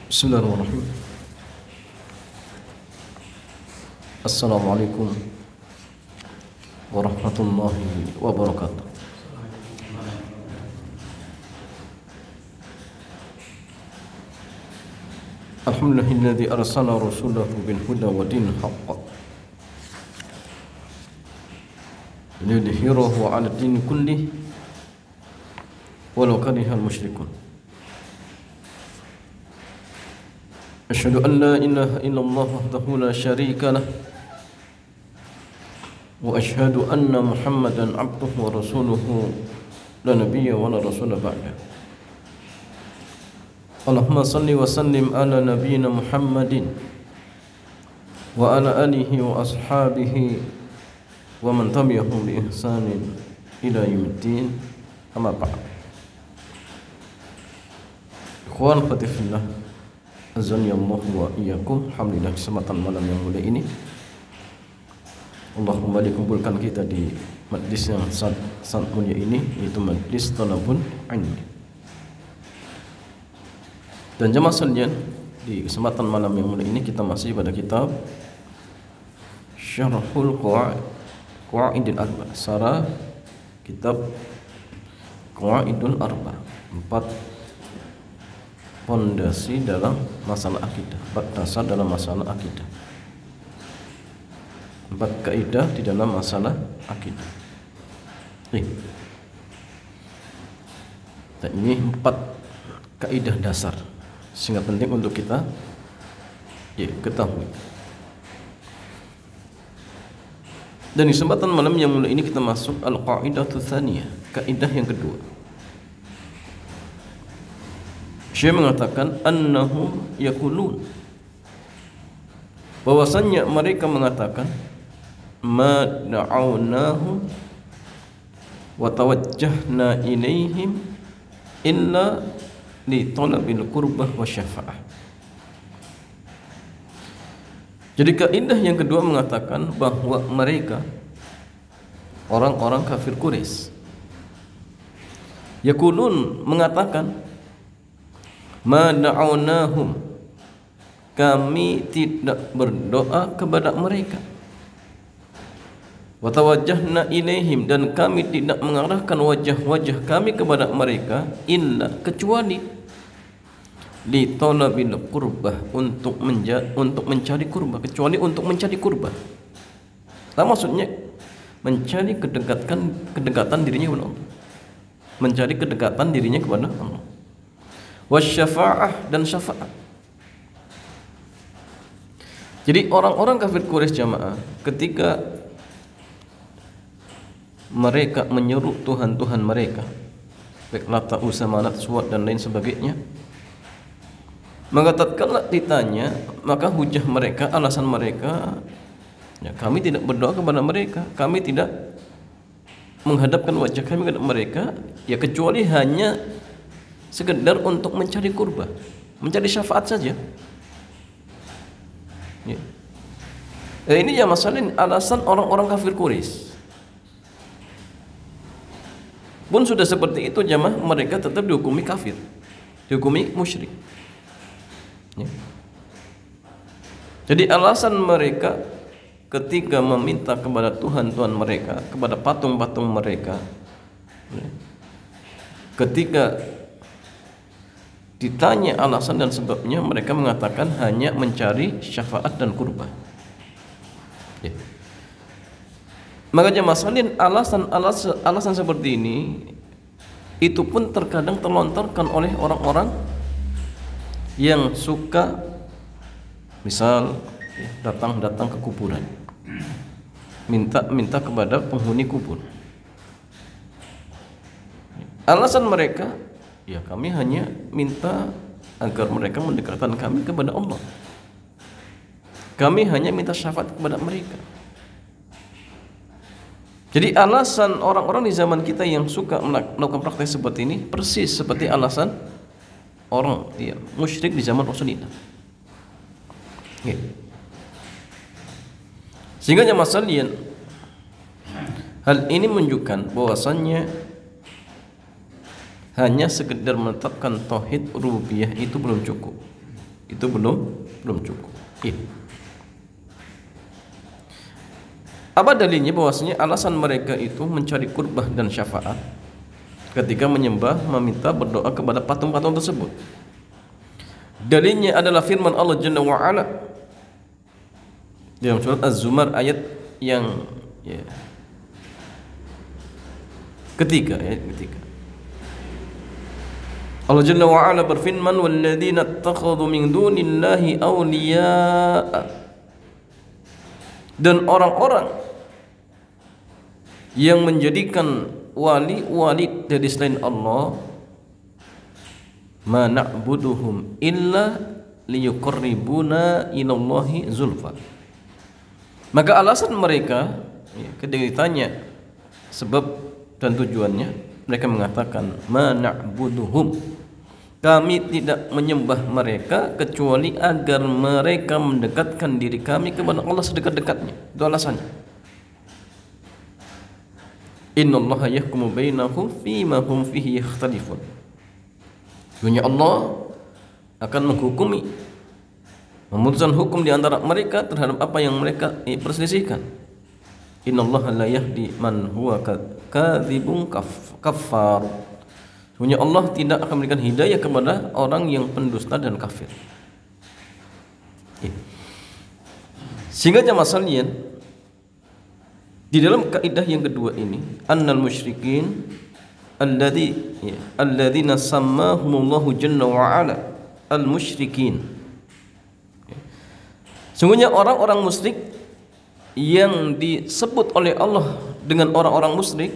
Bismillahirrahmanirrahim. Assalamualaikum warahmatullahi wabarakatuh. Alhamdulillahilladzi arsala rasulahu bil huda wa dinil haqq liyudhhirahu 'ala ad-din kullih walau karihal musyrikun. Asyhadu an la ilaha illallah wahdahu la syarika lah wa asyhadu anna Muhammadan 'abduhu wa rasuluhu la nabiyya wa la rasula ba'da. Allahumma salli wa sallim ala nabiyyina Muhammadin wa ala alihi wa ashabihi wa man tabi'ahum bi ihsanin ila yaumiddin. Amma ba'd. Ikhwan fillah, azani Allah wa iyyakum. Alhamdulillah, kesempatan malam yang mulia ini Allah kembali kumpulkan kita di majlis yang sangat mulia ini, yaitu majlis Talabul Ilmi. Dan jemaah sekalian, di kesempatan malam yang mulia ini kita masih pada kitab Syarhul Qawaidil Arba', sarah kitab Qawaidul Arba', 4 pondasi dalam masalah akidah, 4 dasar dalam masalah akidah, 4 kaidah di dalam masalah akidah. Dan ini 4 kaidah dasar sehingga penting untuk kita ketahui. Dan di kesempatan malam yang mulia ini kita masuk al-qaidatu tsaniyah, kaidah yang kedua. Syekh mengatakan annahum yaqulun, bahwasannya mereka mengatakan ma da'awnahum wa tawajjahna ilaihim illa li talabil qurbah wa syafa'ah. Jadi kaidah yang kedua mengatakan bahwa mereka orang-orang kafir Quraisy yaqulun, mengatakan ma da'awnahum, kami tidak berdoa kepada mereka, wa tawajjahna ilaihim, dan kami tidak mengarahkan wajah-wajah kami kepada mereka, illa, kecuali li talabil qurbah, untuk mencari kurbah, kecuali untuk mencari kurbah. Nah, maksudnya mencari kedekatan dirinya kepada Allah, mencari kedekatan dirinya kepada Allah. Wasyafa'ah, dan syafaat. Jadi orang-orang kafir Quraisy jamaah, ketika mereka menyeru Tuhan-Tuhan mereka, baik Lata, Uzza, Manat, Suwat dan lain sebagainya, maka tatkala ditanya, maka hujah mereka, alasan mereka, ya, kami tidak berdoa kepada mereka, kami tidak menghadapkan wajah kami kepada mereka, ya kecuali hanya sekedar untuk mencari kurba, mencari syafaat saja. Ya. Ini ya masalah alasan orang-orang kafir Quraisy. Pun sudah seperti itu jamaah, mereka tetap dihukumi kafir, dihukumi musyrik. Ya. Jadi alasan mereka ketika meminta kepada Tuhan-Tuhan mereka, kepada patung-patung mereka, ya, ketika ditanya alasan dan sebabnya, mereka mengatakan hanya mencari syafaat dan kurban. Ya. Makanya masalin alasan seperti ini itu pun terkadang terlontarkan oleh orang-orang yang suka, misal datang ke kuburan, minta kepada penghuni kubur. Alasan mereka, ya kami hanya minta agar mereka mendekatkan kami kepada Allah, kami hanya minta syafaat kepada mereka. Jadi alasan orang-orang di zaman kita yang suka melakukan praktek seperti ini persis seperti alasan orang musyrik di zaman Rasulullah. Ya. Sehingga masalahnya hal ini menunjukkan bahwasannya hanya sekedar menetapkan tauhid rububiyah itu belum cukup. itu belum cukup. Apa dalilnya bahwasanya alasan mereka itu mencari kurbah dan syafaat ketika menyembah, meminta, berdoa kepada patung-patung tersebut? Dalilnya adalah firman Allah Jalla wa Ala dalam surat Az-Zumar ayat yang ketiga. Allah Jalla wa Ala berfirman, "Walladzina ittakhadhu min dunillahi awliya'a." Dan orang-orang yang menjadikan wali-wali dari selain Allah, ma na'buduhum illa liyuqarribuna ilallahi zulfa. Maka alasan mereka ketika ditanya sebab dan tujuannya, mereka mengatakan ma na'buduhum, kami tidak menyembah mereka kecuali agar mereka mendekatkan diri kami kepada Allah sedekat-dekatnya. Itu alasannya. Innallaha yahkumu bainahum fima hum fihi yakhtalifun. Sesungguhnya Allah akan menghukumi, memutuskan hukum di antara mereka terhadap apa yang mereka perselisihkan. Innallaha la yahdi man huwa kadzibun kafar. Sesungguhnya Allah tidak akan memberikan hidayah kepada orang yang pendusta dan kafir. Sehingga jamaah sekalian, di dalam kaidah yang kedua ini, annal musyrikin alladzina sammahumullahu jalla wa ala al-musyrikin. Sungguhnya orang-orang musyrik yang disebut oleh Allah dengan orang-orang musyrik,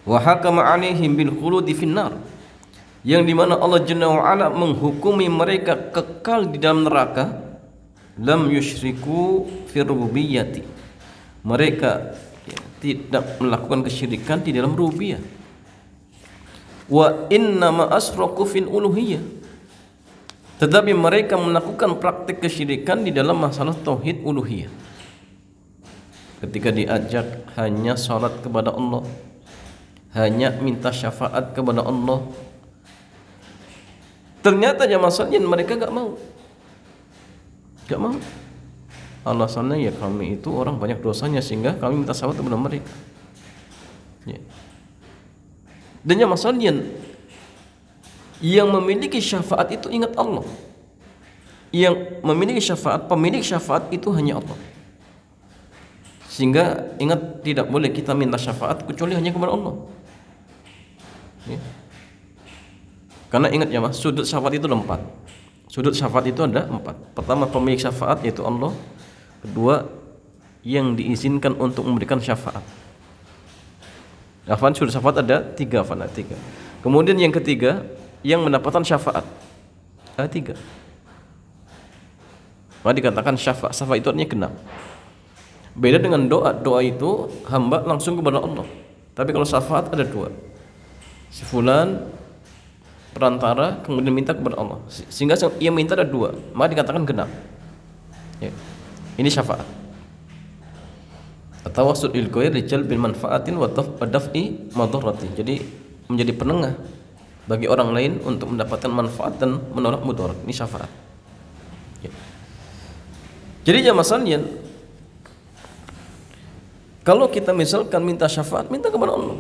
wa hakama 'alaihim bil khuludi finnar, yang dimana Allah jalla wa ala menghukumi mereka kekal di dalam neraka, lam yusyriku fi rububiyyati, mereka tidak melakukan kesyirikan di dalam rububiyah. Wa innama asraku fil uluhiyah, tetapi mereka melakukan praktik kesyirikan di dalam masalah tauhid uluhiyah. Ketika diajak hanya salat kepada Allah, hanya minta syafaat kepada Allah, ternyata jamaah sekalian mereka gak mau. Alasannya ya kami itu orang banyak dosanya sehingga kami minta syafaat kepada mereka. Dan jamaah sekalian, yang memiliki syafaat itu ingat Allah. Yang memiliki syafaat, pemilik syafaat itu hanya Allah. Sehingga ingat, tidak boleh kita minta syafaat kecuali hanya kepada Allah. Karena ingat ya mas, sudut syafaat itu ada 4. Sudut syafaat itu ada 4. Pertama, pemilik syafaat yaitu Allah. Kedua, yang diizinkan untuk memberikan syafaat. Afan, sudut syafaat ada 3. Kemudian yang ketiga, yang mendapatkan syafaat. Ada 3. Maka dikatakan syafaat. Syafaat itu artinya genap. Beda dengan doa. Doa itu hamba langsung kepada Allah. Tapi kalau syafaat ada 2. Si fulan perantara kemudian minta kepada Allah, sehingga ia minta ada 2, maka dikatakan genap. Ini syafaat. Tawassul il khair rijal bil manfaatin wa daf'i madharratin. Jadi menjadi penengah bagi orang lain untuk mendapatkan manfaat dan menolak mudarat. Ini syafaat. Jadi jamaah sekalian, kalau kita misalkan minta syafaat, minta kepada Allah.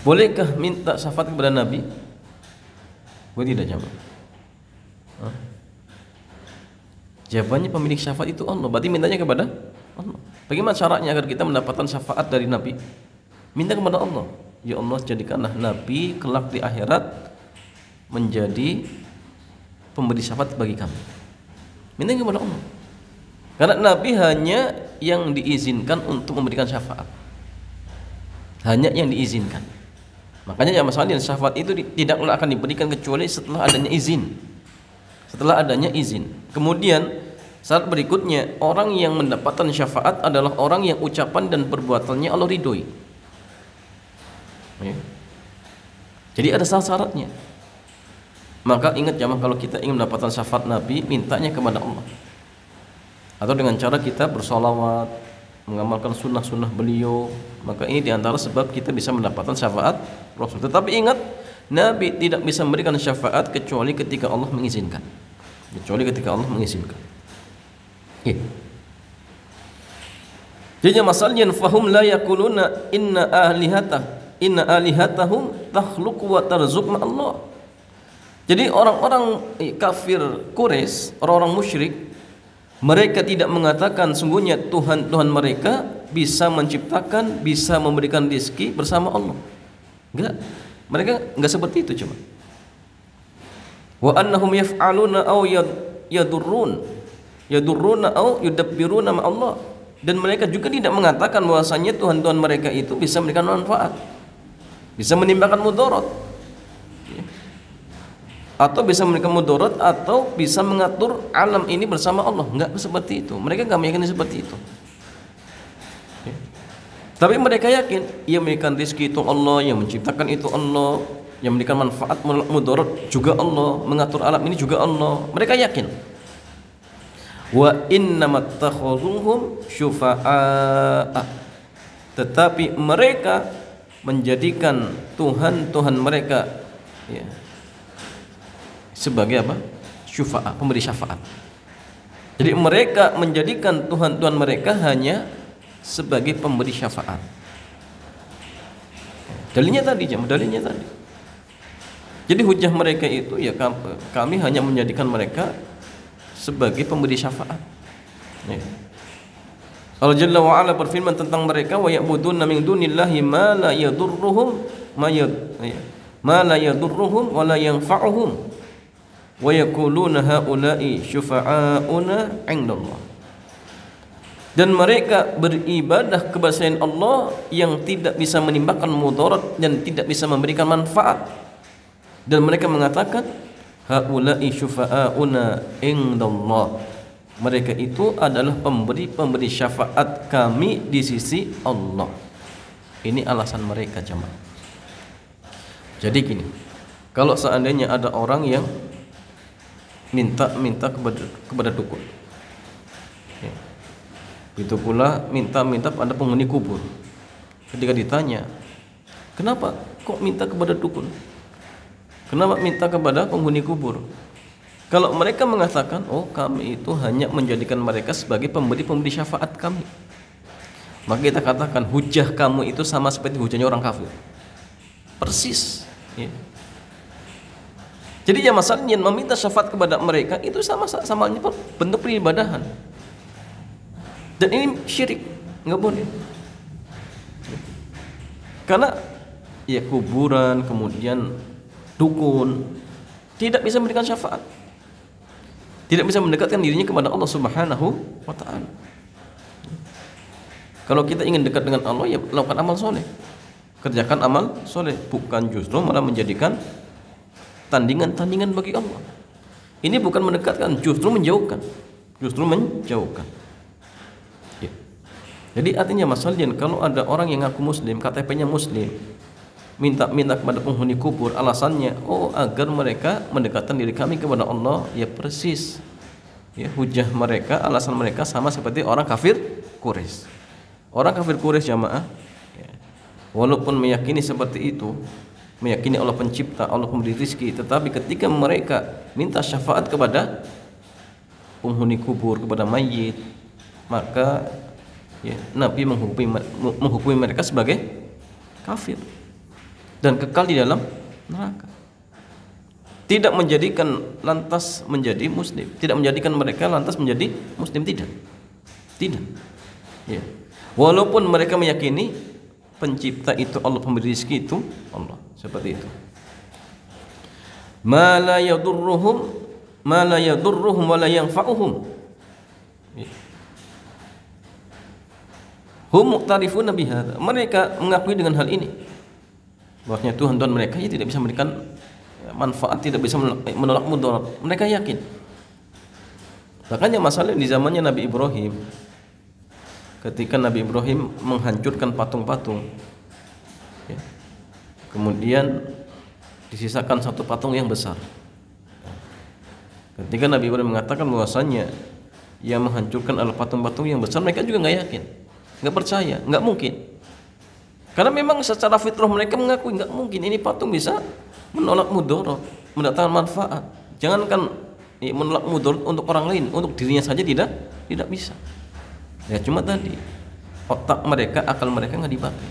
Bolehkah minta syafaat kepada Nabi? Boleh tidak jawab? Jawabannya pemilik syafaat itu Allah. Berarti mintanya kepada Allah. Bagaimana caranya agar kita mendapatkan syafaat dari Nabi? Minta kepada Allah. Ya Allah, jadikanlah Nabi kelak di akhirat menjadi pemberi syafaat bagi kami. Minta kepada Allah. Karena Nabi hanya yang diizinkan untuk memberikan syafaat. Hanya yang diizinkan. Makanya ya masalahnya syafaat itu tidaklah akan diberikan kecuali setelah adanya izin. Setelah adanya izin. Kemudian saat berikutnya, orang yang mendapatkan syafaat adalah orang yang ucapan dan perbuatannya Allah ridhoi. Jadi ada syaratnya. Maka ingat jamaah, kalau kita ingin mendapatkan syafaat Nabi, mintanya kepada Allah. Atau dengan cara kita bersolawat, mengamalkan sunnah-sunnah beliau. Maka ini diantara sebab kita bisa mendapatkan syafaat Rasul. Tetapi ingat, Nabi tidak bisa memberikan syafaat kecuali ketika Allah mengizinkan. Kecuali ketika Allah mengizinkan. Ya. Jadi masalahnya fahum la yaquluna inna alihatahum takhluqu wa tarzuq ma Allah. Jadi orang-orang kafir Quraisy, orang-orang musyrik, mereka tidak mengatakan sungguhnya Tuhan mereka bisa menciptakan, bisa memberikan rezeki bersama Allah. Enggak. Mereka enggak seperti itu cuma. Wa annahum yaf'aluna aw yadurruna aw yudabbiruna ma Allah. Dan mereka juga tidak mengatakan bahwasanya Tuhan mereka itu bisa memberikan manfaat, bisa menimbulkan mudarat, atau bisa memberikan mudarat, atau bisa mengatur alam ini bersama Allah. Enggak seperti itu. Mereka enggak meyakini seperti itu. Tapi mereka yakin yang memberikan rezeki itu Allah, yang menciptakan itu Allah, yang memberikan manfaat mudarat juga Allah, mengatur alam ini juga Allah. Mereka yakin. Wa innamattakhadhuhum syufa'a, tetapi mereka menjadikan Tuhan mereka ya, sebagai apa? Syufa'a, pemberi syafaat. Jadi mereka menjadikan Tuhan mereka hanya sebagai pemberi syafaat. Dalilnya tadi. Jadi hujah mereka itu ya kami hanya menjadikan mereka sebagai pemberi syafaat. Ya. Allah Jalla wa Ala berfirman tentang mereka, wa ya'buduna min dunillahi ma la yadurruhum ma la yadurruhum wa la yanfa'uhum wa yaquluna haula'i syufa'auna 'indallah. Dan mereka beribadah kepada selain Allah yang tidak bisa menimbulkan mudarat dan tidak bisa memberikan manfaat. Dan mereka mengatakan haula'i syufa'auna indallah. Mereka itu adalah pemberi syafaat kami di sisi Allah. Ini alasan mereka jemaah. Jadi gini, kalau seandainya ada orang yang minta kepada dukun, ya, itu pula minta pada penghuni kubur. Ketika ditanya, kenapa kok minta kepada dukun? Kenapa minta kepada penghuni kubur? Kalau mereka mengatakan, oh kami itu hanya menjadikan mereka sebagai pemberi syafaat kami, maka kita katakan hujah kamu itu sama seperti hujahnya orang kafir, persis. Ya. Jadi ya masalahnya meminta syafaat kepada mereka itu sama bentuk peribadahan, dan ini syirik, nggak boleh. Karena ya kuburan kemudian dukun tidak bisa memberikan syafaat, tidak bisa mendekatkan dirinya kepada Allah Subhanahu wa ta'ala. Kalau kita ingin dekat dengan Allah, ya lakukan amal soleh, kerjakan amal soleh, bukan justru malah menjadikan tandingan bagi Allah. Ini bukan mendekatkan, justru menjauhkan. Ya. Jadi artinya masalahnya kalau ada orang yang ngaku muslim, KTP-nya muslim, minta kepada penghuni kubur, alasannya agar mereka mendekatkan diri kami kepada Allah, ya persis. Ya, hujah mereka, alasan mereka sama seperti orang kafir Quraisy. Orang kafir Quraisy jamaah, ya, walaupun meyakini seperti itu, meyakini Allah pencipta, Allah pemberi rezeki, tetapi ketika mereka minta syafaat kepada penghuni kubur, kepada mayit, maka ya, Nabi menghukumi mereka sebagai kafir dan kekal di dalam neraka. Tidak menjadikan lantas menjadi muslim, tidak menjadikan mereka lantas menjadi muslim, tidak. Ya. Walaupun mereka meyakini pencipta itu Allah, pemberi rezeki itu Allah, seperti itu. Ma la yadurruhum wa la yanfa'uhum. Ya. Hum muqtarifuna bihadza. Mereka mengakui dengan hal ini, bahwasanya Tuhan mereka ya tidak bisa memberikan manfaat, tidak bisa menolak mudarat. Mereka yakin. Makanya masalah di zamannya Nabi Ibrahim, ketika Nabi Ibrahim menghancurkan patung-patung, ya, kemudian disisakan satu patung yang besar. Ketika Nabi Ibrahim mengatakan bahwasanya yang menghancurkan adalah patung-patung yang besar, mereka juga nggak yakin, nggak percaya, nggak mungkin. Karena memang secara fitrah mereka mengakui nggak mungkin ini patung bisa menolak mudarat, mendatangkan manfaat. Jangankan menolak mudarat untuk orang lain, untuk dirinya saja tidak bisa. Ya cuma tadi otak mereka, akal mereka nggak dipakai,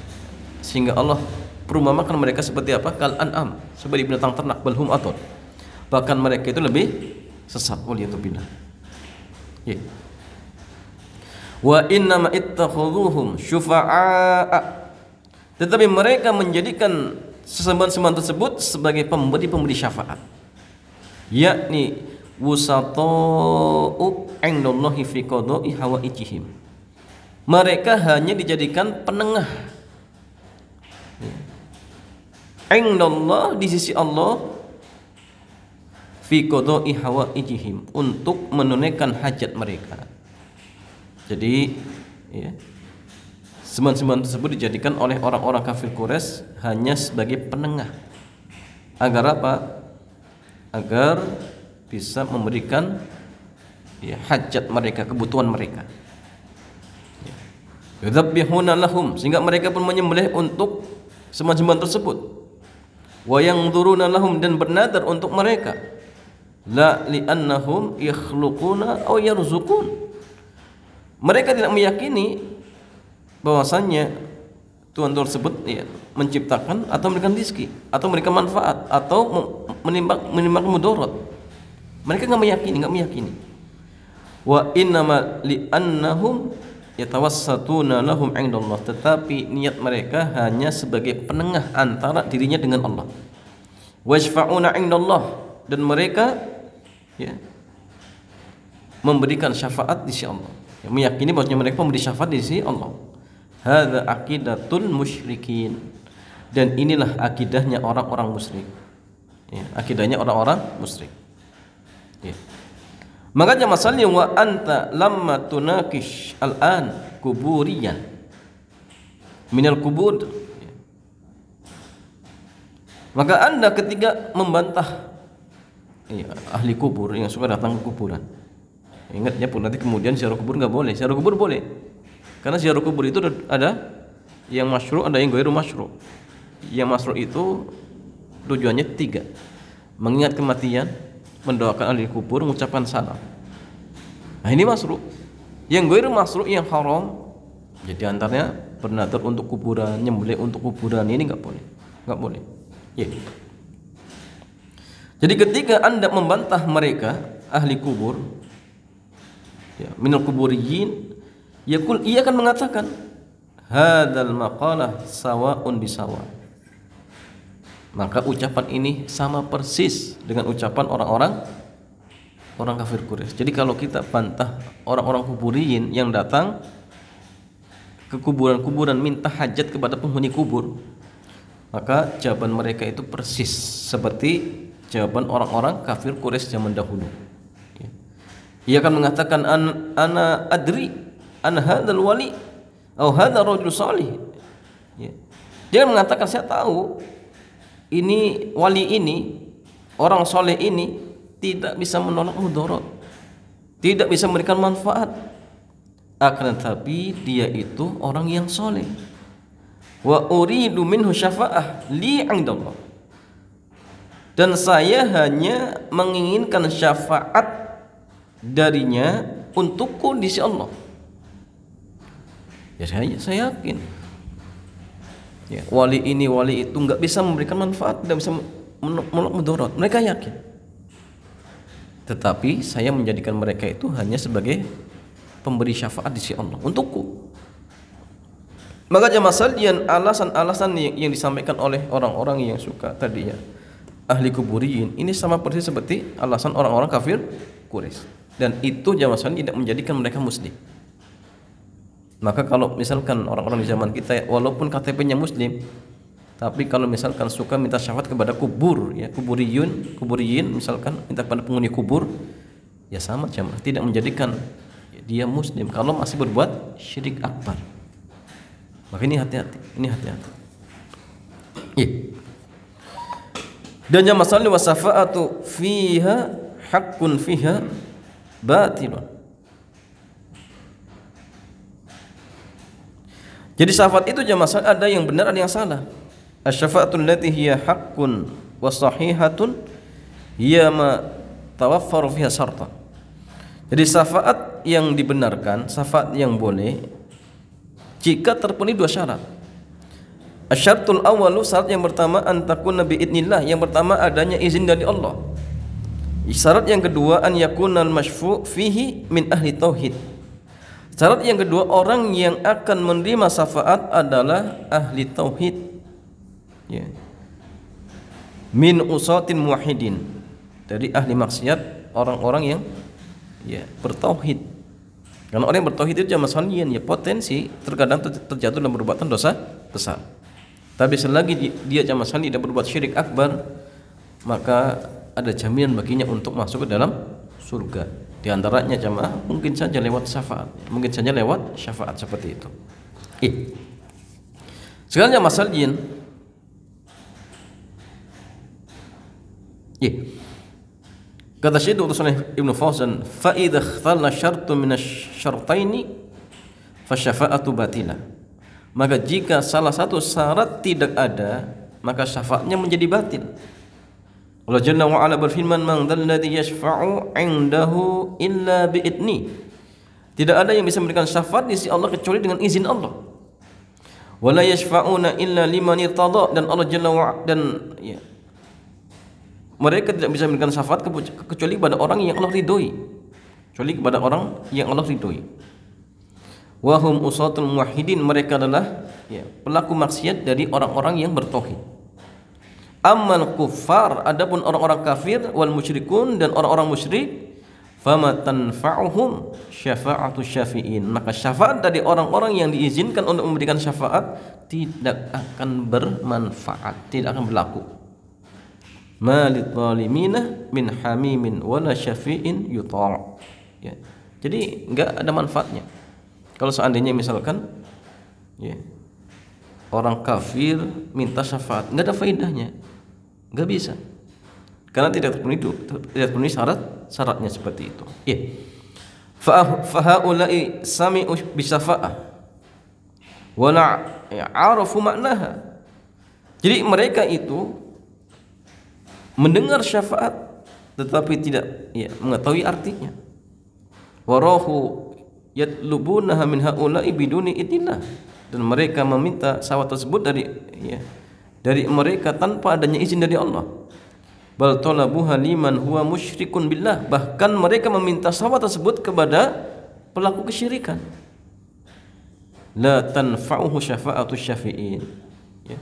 sehingga Allah perumpamakan mereka seperti apa? Kal an'am, seperti binatang ternak, balhum atau bahkan mereka itu lebih sesat. Waliyatubillah. Ya. Wa innama ittakhudhuhum syufa'a, tetapi mereka menjadikan sesembahan-sembahan tersebut sebagai pemberi syafaat, yakni wusata'u 'indallahi fi qada'i hawaijihim. Mereka hanya dijadikan penengah 'indallah, di sisi Allah, fi qada'i hawaijihim, untuk menunaikan hajat mereka. Jadi ya, sembahan-sembahan tersebut dijadikan oleh orang-orang kafir Quraisy hanya sebagai penengah. Agar apa? Agar bisa memberikan ya, hajat mereka, kebutuhan mereka. Yudzabbihuna lahum, sehingga mereka pun menyembelih untuk sembahan-sembahan tersebut. Wa yanzuruna lahum, dan bernadar untuk mereka. La li'annahum yakhluquna aw yarzuqun. Mereka tidak meyakini bahwasannya Tuhan tersebut ya, menciptakan atau memberikan rezeki atau memberikan manfaat atau menimbang mudarat. Mereka nggak meyakini. Wa innama li'annahum yatawassatuna lahum 'indallah, tetapi niat mereka hanya sebagai penengah antara dirinya dengan Allah. Washfa'una 'indallah, dan mereka ya, memberikan syafaat di sisi Allah. Ya, meyakini bahwasanya mereka memberi syafaat di sisi Allah. Hadza aqidatul musyrikin, dan inilah akidahnya orang-orang musyrik. Ya, akidahnya orang-orang musyrik. Ya. Makanya masalahnya wa anta lamma tunakish al-an kuburiyan minal kubur. Ya. Maka Anda ketika membantah ya, ahli kubur yang suka datang ke kuburan. Ingat ya, pun nanti kemudian ziarah kubur nggak boleh. Ziarah kubur boleh. Karena ziarah kubur itu ada yang masyru', ada yang ghairu masyru'. Yang masyru' itu tujuannya 3. Mengingat kematian, mendoakan ahli kubur, mengucapkan salam. Nah ini masyru'. Yang ghairu masyru', yang haram, jadi antaranya bernadar untuk kuburan, nyembelih untuk kuburan, ini enggak boleh. Ya. Jadi ketika Anda membantah mereka ahli kubur, ya, minal kuburiyin, yaqul, ia akan mengatakan hadzal maqalah sawa'un bisawa. Maka ucapan ini sama persis dengan ucapan orang kafir Quraisy. Jadi kalau kita bantah orang-orang kuburiyin yang datang ke kuburan-kuburan minta hajat kepada penghuni kubur, maka jawaban mereka itu persis seperti jawaban orang-orang kafir Quraisy zaman dahulu. Ia akan mengatakan ana adri an hadzal wali atau hadzal rajul salih. Ya. Dia mengatakan saya tahu ini wali ini, orang soleh ini tidak bisa menolak mudarat, tidak bisa memberikan manfaat. Akan tetapi dia itu orang yang soleh. Wa uridu minhu syafa'ah li 'indallah. Dan saya hanya menginginkan syafaat darinya untukku di sisi Allah. Ya saya yakin ya, wali ini wali itu nggak bisa memberikan manfaat, tidak bisa menolak mudarat. Mereka yakin, tetapi saya menjadikan mereka itu hanya sebagai pemberi syafaat di sisi Allah untukku. Maka masalian alasan-alasan yang disampaikan oleh orang-orang yang suka tadi ya, ahli kuburiyin, ini sama persis seperti alasan orang-orang kafir Quraisy. Dan itu zaman tidak menjadikan mereka muslim. Maka kalau misalkan orang-orang di zaman kita walaupun KTP-nya muslim, tapi kalau misalkan suka minta syafaat kepada kubur ya, kuburiyin misalkan minta kepada penghuni kubur, ya sama jamaah, tidak menjadikan dia muslim kalau masih berbuat syirik akbar. Maka ini hati-hati. Ya. Dan yang masalah wasafa'atu fiha haqqun fiha batilun. Jadi syafaat itu jamaah ada yang benar ada yang salah. Asy-syafa'atul lati hiya haqqun wa sahihatun hiya ma tawaffaru fiha syartan. Jadi syafaat yang dibenarkan, syafaat yang boleh jika terpenuhi dua syarat. Asyartul awwalu, syarat yang pertama an takuna bi idznillah, yang pertama adanya izin dari Allah. Syarat yang kedua an yakunal masyfu' fihi min ahli tauhid. Syarat yang kedua, orang yang akan menerima syafaat adalah ahli tauhid, ya. Min usatin muwahhidin, dari ahli maksiat, orang-orang yang ya bertauhid. Karena orang yang bertauhid itu jamaah sekalian ya potensi terkadang terjatuh dalam perbuatan dosa besar. Tapi selagi dia jamaah sekalian tidak berbuat syirik akbar, maka ada jaminan baginya untuk masuk ke dalam surga. Di antaranya jamaah mungkin saja lewat syafaat, mungkin saja lewat syafaat seperti itu. Sekarang jamaah sekalian, kata Syekh Dr. Shalih Ibnu Fauzan, fa idza ikhtalla syartun min asy-syartaini fa syafa'atu batilah. Maka jika salah satu syarat tidak ada, maka syafaatnya menjadi batil. Allah Jalla wa Ala berfirman, "Man dzalladzi yashfa'u 'indahu illa bi'idni." Tidak ada yang bisa memberikan syafaat di sisi Allah kecuali dengan izin Allah. Wa la yashfa'una illa liman irtada, dan Allah Jalla wa dan ya, mereka tidak bisa memberikan syafaat kecuali kepada orang yang Allah ridhoi. Kecuali kepada orang yang Allah ridhoi. Wa hum usatul muwahhidin, mereka adalah ya, pelaku maksiat dari orang-orang yang bertauhid. Ammal kuffar, adapun orang-orang kafir, wal musyrikun, dan orang-orang musyrik, fama tanfa'uhum syafa'atu syafi'in, maka syafaat dari orang-orang yang diizinkan untuk memberikan syafaat tidak akan bermanfaat, tidak akan berlaku. Malid zalimina min hamimin wala syafi'in yuta'. Ya. Jadi enggak ada manfaatnya. Kalau seandainya misalkan ya, orang kafir minta syafaat, enggak ada faedahnya. Enggak bisa. Karena tidak terpenuhi syaratnya seperti itu. Ya. Fa haula'i sami'u bi syafa'ah wa la ya'rafu ma'naha. Jadi mereka itu mendengar syafaat tetapi tidak ya, mengetahui artinya. Warahu yatlubunaha min haula'i biduni idznillah, dan mereka meminta syafaat tersebut dari mereka tanpa adanya izin dari Allah. Bal talabuha liman huwa musyrikun billah, bahkan mereka meminta syafaat tersebut kepada pelaku kesyirikan. La tanfa'uhu syafa'atu syafi'in, ya.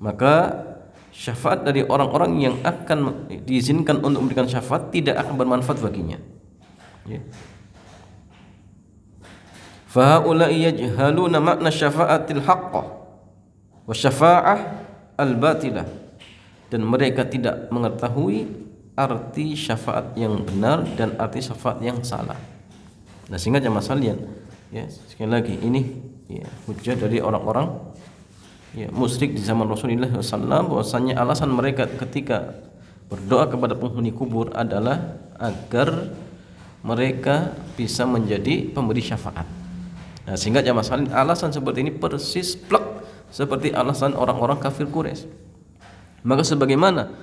Maka syafaat dari orang-orang yang akan diizinkan untuk memberikan syafaat tidak akan bermanfaat baginya, ya. Fa haula'i yajhaluna makna syafa'atil haqqah wa syafa'ah al-batilah, dan mereka tidak mengetahui arti syafaat yang benar dan arti syafaat yang salah. Nah, sehingga jamaah sekalian, ya, sekali lagi ini ya, hujah dari orang-orang ya, musyrik di zaman Rasulullah SAW, bahwasanya alasan mereka ketika berdoa kepada penghuni kubur adalah agar mereka bisa menjadi pemberi syafaat. Nah, sehingga jamaah sekalian, alasan seperti ini persis plek seperti alasan orang-orang kafir Quraisy. Maka sebagaimana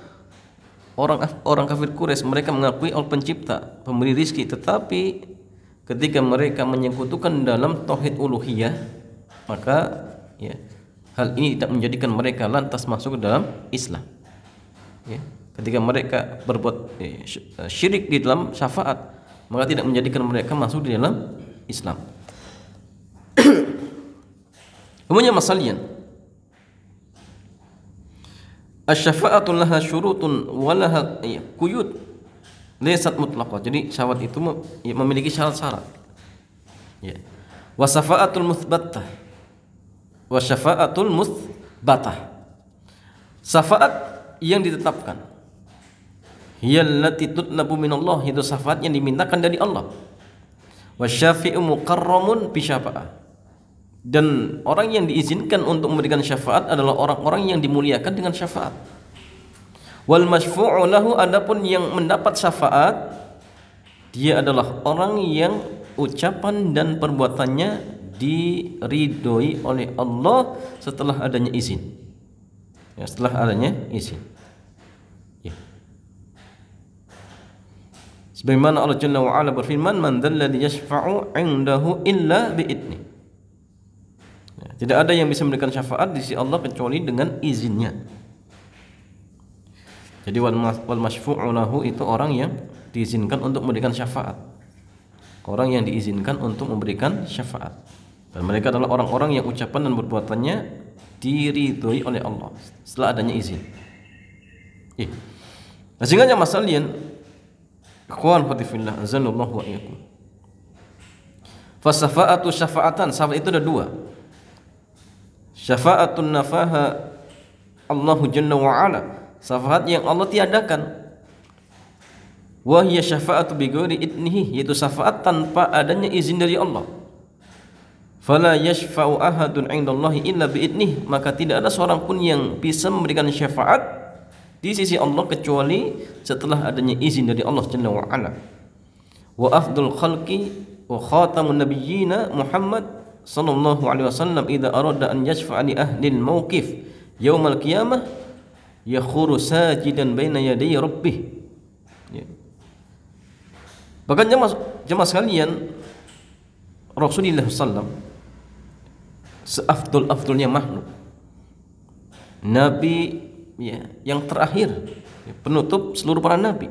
orang kafir Quraisy, mereka mengakui Allah pencipta, pemberi rizki, tetapi ketika mereka menyekutukan dalam tauhid uluhiyah, maka ya, hal ini tidak menjadikan mereka lantas masuk ke dalam Islam. Ya, ketika mereka berbuat syirik di dalam syafaat, maka tidak menjadikan mereka masuk di dalam Islam. Kemudian masalian, asy-syafa'atu laha syurutun wa laha quyud laysat mutlaqah. Jadi syafaat itu memiliki syarat-syarat. Ya. Wa syafa'atul mutsbatah wa syafa'atul mutsbatah. Syafaat yang ditetapkan, hiya allati tutlabu minallah, itu syafaat yang dimintakan dari Allah. Wa syafi'u mukarramun bi syafa'ah, dan orang yang diizinkan untuk memberikan syafaat adalah orang-orang yang dimuliakan dengan syafaat. Wal masyfu'u lahu, adapun yang mendapat syafaat, dia adalah orang yang ucapan dan perbuatannya diridhoi oleh Allah setelah adanya izin. Ya, setelah adanya izin. Ya. Sebagaimana Allah Jalla wa Ala berfirman, "Man dzalladzi yashfa'u 'indahu illa bi'idni." Ya, tidak ada yang bisa memberikan syafaat di sisi Allah kecuali dengan izinnya. Jadi wal masyfu'u lahu itu orang yang diizinkan untuk memberikan syafaat. Orang yang diizinkan untuk memberikan syafaat. Dan mereka adalah orang-orang yang ucapan dan perbuatannya diridhoi oleh Allah setelah adanya izin. Nah, sehingga jamaah sekalian, ikhwan fillah azanallahu wa iyyakum. Fasafa'atu syafa'atan, syafaat itu ada dua. Syafa'atun nafaha Allahu Jalla wa Ala, syafaat yang Allah tiadakan. Wa hiya syafa'atu bi ghairi idnihi, yaitu syafaat tanpa adanya izin dari Allah. Fala yashfa'u ahadun 'indallahi illa bi idnihi, maka tidak ada seorang pun yang bisa memberikan syafaat di sisi Allah kecuali setelah adanya izin dari Allah Jalla wa Ala. Wa afdul khalqi wa khatamun nabiyyina Muhammad sallallahu alaihi wasallam idza arada an yashfa'a li ahli al-mauqif yaumal qiyamah yakhuru sajidan baina yaday rabbih. Ya. Bahkan jemaah sekalian, Rasulullah sallallahu seafdol-afdolnya makhluk, Nabi ya, yang terakhir, ya, penutup seluruh para nabi,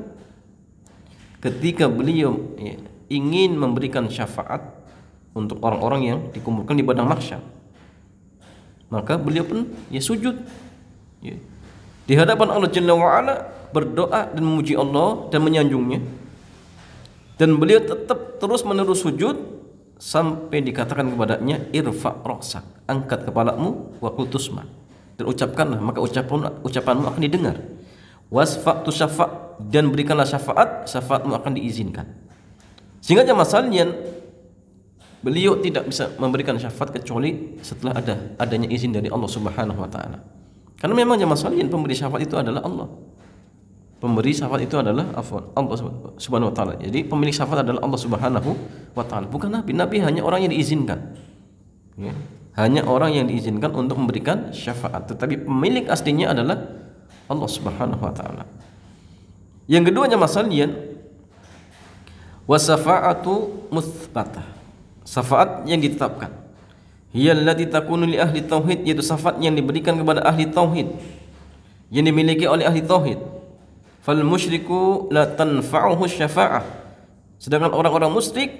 ketika beliau ya, ingin memberikan syafaat untuk orang-orang yang dikumpulkan di padang mahsyar, maka beliau pun ya sujud ya, di hadapan Allah Jalla wa Ala, berdoa dan memuji Allah dan menyanjungnya, dan beliau tetap terus menerus sujud sampai dikatakan kepadanya, irfa' ra'sak, angkat kepalamu, wa qul tusma', dan ucapkanlah maka ucapanmu akan didengar, wasfa' tusyafa', dan berikanlah syafaat, syafaatmu akan diizinkan. Sehingga jamaah sekalian, beliau tidak bisa memberikan syafaat kecuali setelah adanya izin dari Allah Subhanahu wa taala. Karena memang jamaah sekalian, pemberi syafaat itu adalah Allah. Pemberi syafaat itu adalah Allah Subhanahu wa taala. Jadi pemilik syafaat adalah Allah Subhanahu wa taala, bukan nabi. Nabi hanya orang yang diizinkan. Ya. Hanya orang yang diizinkan untuk memberikan syafaat, tetapi pemilik aslinya adalah Allah Subhanahu wa taala. Yang kedua jamaah sekalian, wasafa'atu mutsbatah, syafaat yang ditetapkan. Hiya allati takunu li ahli tauhid, yaitu syafaat yang diberikan kepada ahli tauhid, yang dimiliki oleh ahli tauhid. Fal musyriku la tanfa'uhu syafa'ah, sedangkan orang-orang musyrik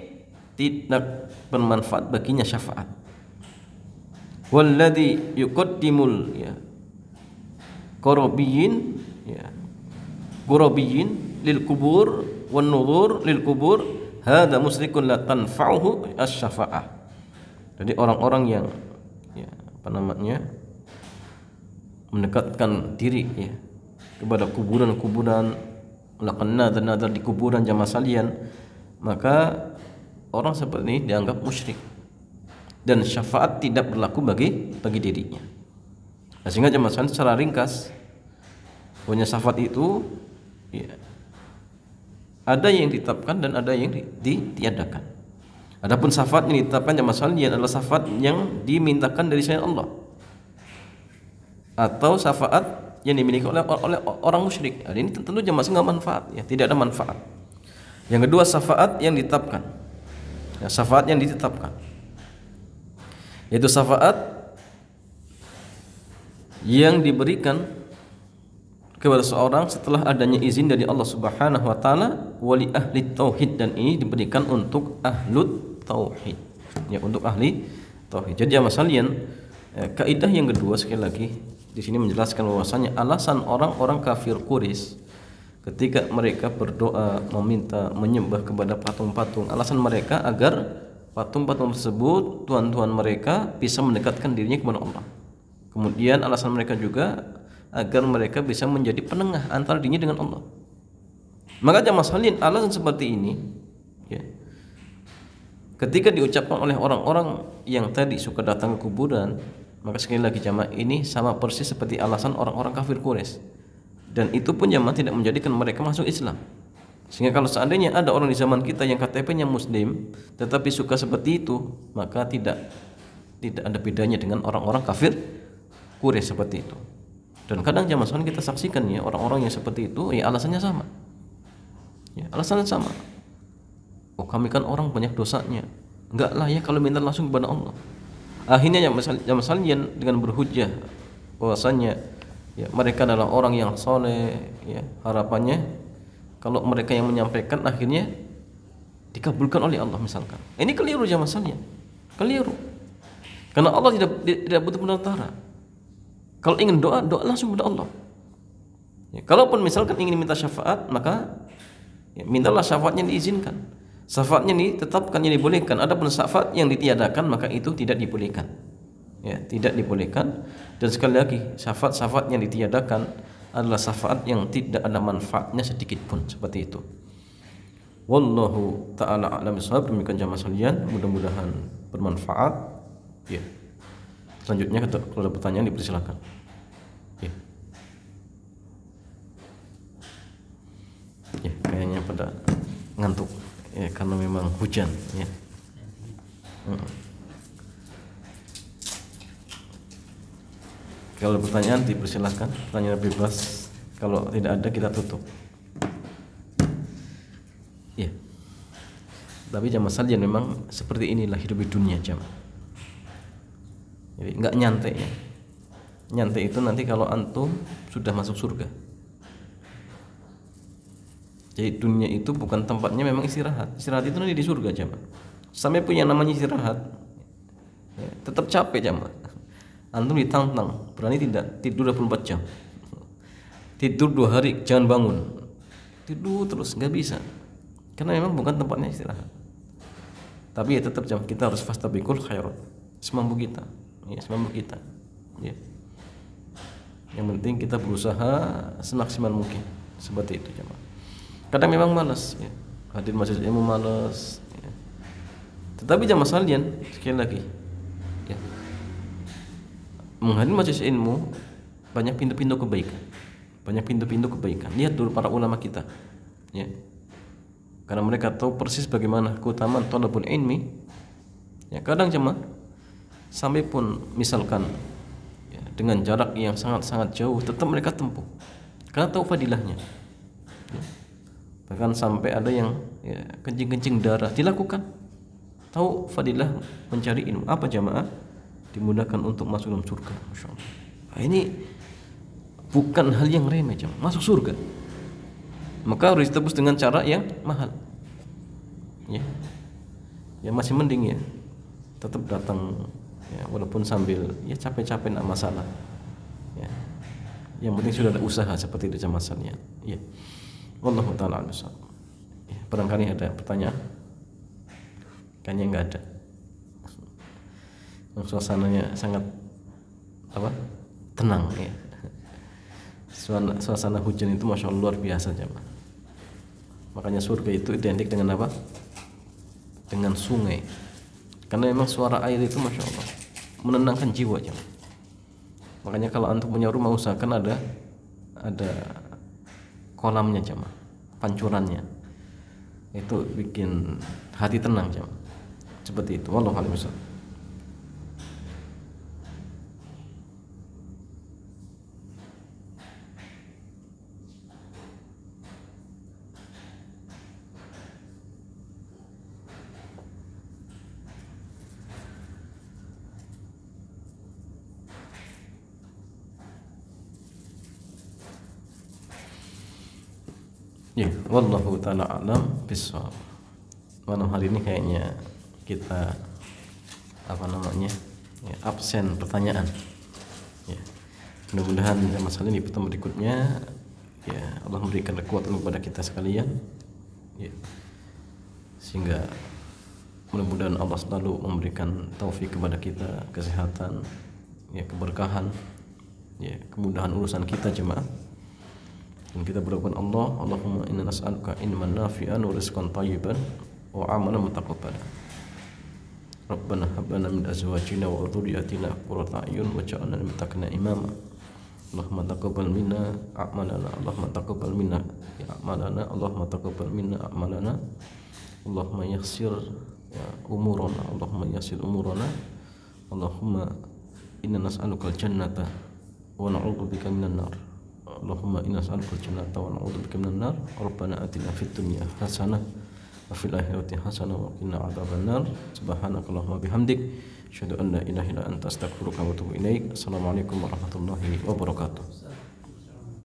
tidak bermanfaat baginya syafaat. Walladhi yuqaddimul ya qurabiyyin ya qurabiyyin lil kubur wan nuzur lil kubur, hadza musyrikun la tanfa'uhu asy-syafa'ah. Jadi orang-orang yang ya, mendekatkan diri ya kepada kuburan-kuburan, melakukan nazar-nazar di kuburan jamaah sekalian, maka orang seperti ini dianggap musyrik dan syafaat tidak berlaku bagi dirinya. Nah, sehingga jamaah sekalian, secara ringkas, punya syafaat itu ya, ada yang ditetapkan dan ada yang ditiadakan. Adapun syafaat yang ditetapkan jamaah sekalian adalah syafaat yang dimintakan dari selain Allah, atau syafaat yang dimiliki oleh orang musyrik. Nah, ini tentu jamaah nggak manfaat ya, tidak ada manfaat. Yang kedua, syafaat yang ditetapkan. Ya, syafaat yang ditetapkan, yaitu syafaat yang diberikan kepada seorang setelah adanya izin dari Allah Subhanahu wa taala, wali ahli tauhid, dan ini diberikan untuk ahlut tauhid. Ya, untuk ahli tauhid. Jadi jamaah sekalian, kaidah yang kedua sekali lagi di sini menjelaskan bahwasanya alasan orang-orang kafir Quraisy ketika mereka berdoa meminta menyembah kepada patung-patung, alasan mereka agar patung-patung tersebut, tuhan-tuhan mereka, bisa mendekatkan dirinya kepada Allah. Kemudian alasan mereka juga agar mereka bisa menjadi penengah antara dirinya dengan Allah. Maka jamaah sekalian, alasan seperti ini ya, ketika diucapkan oleh orang-orang yang tadi suka datang ke kuburan, maka sekali lagi jamaah, ini sama persis seperti alasan orang-orang kafir Quraisy. Dan itu pun jamaah tidak menjadikan mereka masuk Islam. Sehingga kalau seandainya ada orang di zaman kita yang KTP-nya Muslim tetapi suka seperti itu, maka tidak ada bedanya dengan orang-orang kafir Quraisy seperti itu. Dan kadang zaman sekarang kita saksikan ya orang-orang yang seperti itu, ya alasannya sama. Ya, alasannya sama. Oh, kami kan orang banyak dosanya. Enggak lah ya, kalau minta langsung kepada Allah. Akhirnya zaman sekalian dengan berhujjah bahwasanya ya mereka adalah orang yang soleh, ya harapannya kalau mereka yang menyampaikan akhirnya dikabulkan oleh Allah misalkan. Ini keliru zaman sekalian. Keliru. Karena Allah tidak butuh penentara. Kalau ingin doa langsung kepada Allah. Ya, kalaupun misalkan ingin minta syafaat, maka ya, mintalah syafaatnya diizinkan. Syafaatnya ditetapkan, yang dibolehkan. Adapun syafaat yang ditiadakan, maka itu tidak dibolehkan. Ya, tidak dibolehkan. Dan sekali lagi, syafaat yang ditiadakan adalah syafaat yang tidak ada manfaatnya sedikit pun, seperti itu. Wallahu ta'ala a'lam bishawab. Demikian jamaah sekalian, mudah-mudahan bermanfaat. Ya. Selanjutnya kalau ada pertanyaan dipersilakan. Ya. Ya, kayaknya pada ngantuk ya karena memang hujan ya. Kalau ada pertanyaan dipersilakan, pertanyaan bebas. Kalau tidak ada kita tutup. Ya. Tapi jamaah sekalian memang seperti inilah hidup di dunia jamaah. Jadi nggak nyantai ya. Nyantai itu nanti kalau antum sudah masuk surga. Jadi dunia itu bukan tempatnya memang istirahat. Istirahat itu nanti di surga jamaah. Sampai punya namanya istirahat, ya, tetap capek jamaah. Antum ditantang, berani tidak tidur 24 jam. Tidur 2 hari jangan bangun. Tidur terus nggak bisa. Karena memang bukan tempatnya istirahat. Tapi ya tetap jamaah kita harus fastabiqul khairat. Semampu kita. Ya, semampu kita. Ya. Yang penting kita berusaha semaksimal mungkin. Seperti itu jemaah. Kadang memang malas ya. Hadir majelis ilmu malas ya. Tetapi jemaah sekalian, sekali lagi ya. Menghadiri majelis ilmu banyak pintu-pintu kebaikan. Banyak pintu-pintu kebaikan. Lihat dulu para ulama kita. Ya. Karena mereka tahu persis bagaimana keutamaan thalabul ilmi. Ya, kadang jemaah sampai pun misalkan ya, dengan jarak yang sangat-sangat jauh tetap mereka tempuh karena tahu fadilahnya ya. Bahkan sampai ada yang ya, kencing-kencing darah dilakukan, tahu fadilah mencari ilmu. Apa jamaah? Dimudahkan untuk masuk dalam surga. Masya Allah. Nah, ini bukan hal yang remeh jamaah, masuk surga maka harus ditebus dengan cara yang mahal ya. Ya masih mending ya tetap datang ya, walaupun sambil ya capek-capek enggak masalah ya. Yang penting sudah ada usaha seperti itu jamaah sekalian ya. Wallahu ta'ala a'lam. Ya, barangkali ada pertanyaan? Kayaknya enggak ada. Suasananya sangat apa? Tenang ya. Suasana hujan itu masya Allah luar biasa jamaah. Makanya surga itu identik dengan apa? Dengan sungai. Karena memang suara air itu masya Allah menenangkan jiwa jemaah. Makanya kalau antum punya rumah usahakan ada kolamnya jemaah, pancurannya. Itu bikin hati tenang jemaah. Seperti itu. Wallahu a'lam bishawab. Ya, wallahu ta'ala a'lam bishawab. Malam hari ini kayaknya kita apa namanya? Ya, absen pertanyaan. Ya. Mudah-mudahan masalah ini pertemuan berikutnya ya Allah memberikan kekuatan kepada kita sekalian. Ya. Sehingga mudah-mudahan Allah selalu memberikan taufik kepada kita, kesehatan, ya keberkahan, ya kemudahan urusan kita jemaah. Dan kita berdoa Allah, Allahumma inna nas'aluka ilman nafi'an wa rizqan thayyiban wa amalan mutaqabbalan. Rabbana hab lana min azwajina wa dhurriyyatina qurrata a'yun waj'alna lil muttaqina imama. Allahumma taqabbal minna a'malana, Allahumma taqabbal minna a'malana, Allahumma taqabbal minna a'malana, Allahumma yassir umurana, Allahumma yassir umurana, Allahumma inna nas'aluka al-jannata wa na'udzubika minan nar. Allahumma inna nas'aluka al-jannata wa na'udzubika minan nar. Rabbana atina fid dunya hasanah wa fil akhirati hasanah wa qina adzaban nar. Subhanakallahumma bihamdik, asyhadu an la ilaha illa anta, astaghfiruka wa atubu ilaik. Assalamualaikum warahmatullahi wabarakatuh.